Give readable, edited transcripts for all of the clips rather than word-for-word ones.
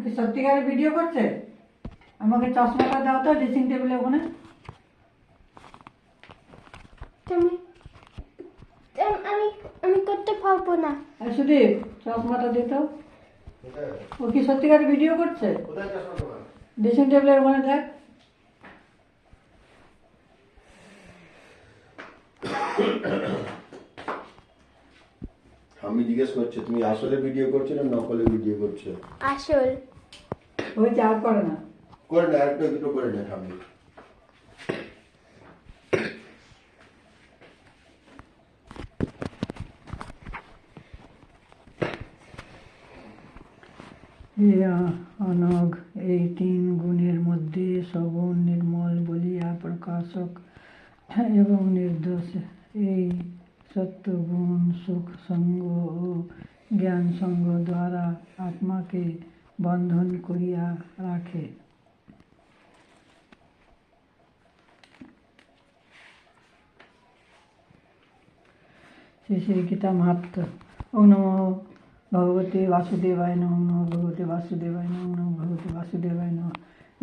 কি সত্যিকারের ভিডিও করছে? আমাকে চশমাটা দাও তো ড্রেসিং টেবিলে ওখানে। তুমি আমি আমি করতে পারবো না। সুদীপ, চশমাটা দিত। ও কি সত্যিকারের ভিডিও করছে? ড্রেসিং টেবিলের ওখানে দেখ। আমি জিজ্ঞেস করছি তুমি আসলে ভিডিও করছো না নকলে ভিডিও করছো? আসল। ওই চাপ করে না। করে না, একটা দুটো করে না আমি। অনঘ এই তিন গুণের মধ্যে সগুণ নির্মল বলিয়া প্রকাশক এবং নির্দোষ এই সত্যগুণ সুখ সঙ্গ ও জ্ঞান সঙ্গ দ্বারা আত্মাকে বন্ধন করিয়া রাখে। শ্রী শ্রী গীতা মাহাত্ম। ওম নমো ভগবতে বাসুদেবায় নমঃ। ওম নমো ভগবতে বাসুদেবায় নমঃ। ওম নমো ভগবতে বাসুদেবায় নমঃ।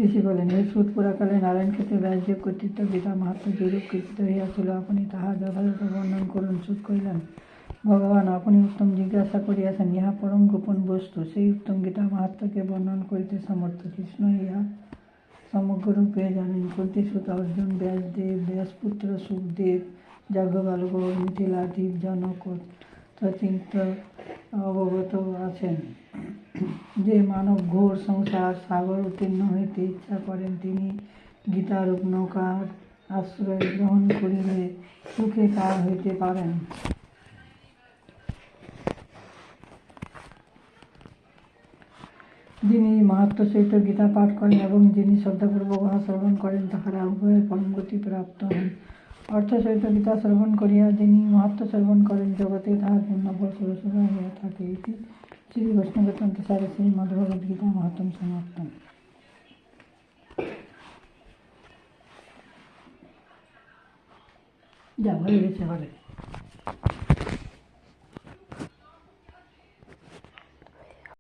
ঋষি বলেন, এই সুদ পুরাকালে নারায়ণ ক্ষেত্রে ব্যাসদেব কর্তৃক গীতা মাহাত্ম যেরূপ কীর্তিত হইয়াছিল আপনি তাহা যথাযথ বর্ণন করুন। সুদ কহিলেন, ভগবান, আপনি উত্তম জিজ্ঞাসা করিয়াছেন, ইহা পরম গোপন বস্তু, সেই উত্তম গীতা মাহাত্মকে বর্ণন করিতে সমর্থ। কৃষ্ণ ইহা সমগ্ররূপে জানেন। কর্তৃসুত অর্জুন, ব্যাসদেব, ব্যাসপুত্র সুখদেব, যাজ্ঞবল্ক্য, মিথিলাধীপ, জনক তথিত অবগত আছেন। যে মানব ঘোর সংসার সাগর উত্তীর্ণ হইতে ইচ্ছা করেন, তিনি গীতারূপ নৌকার আশ্রয় গ্রহণ করিলে সুখে পার হইতে পারেন। যিনি মাহাত্ম্য সহিত গীতা পাঠ করেন এবং যিনি শ্রদ্ধাপূর্বক উহা শ্রবণ করেন, তাহারা উভয়ের পরম গতি প্রাপ্ত হন। অর্থ সহিত গীতা শ্রবণ করিয়া যিনি মাহাত্ম্য শ্রবণ করেন, জগতে তাহার পুণ্যফল সুরসুরা হইয়া থাকে। এটি শ্রী বৈষ্ণবতন্ত্র সারে শ্রীমদ্ভগবদ্ গীতা মাহাত্ম্য সমাপ্তম। যা হয়ে গেছে এবারে।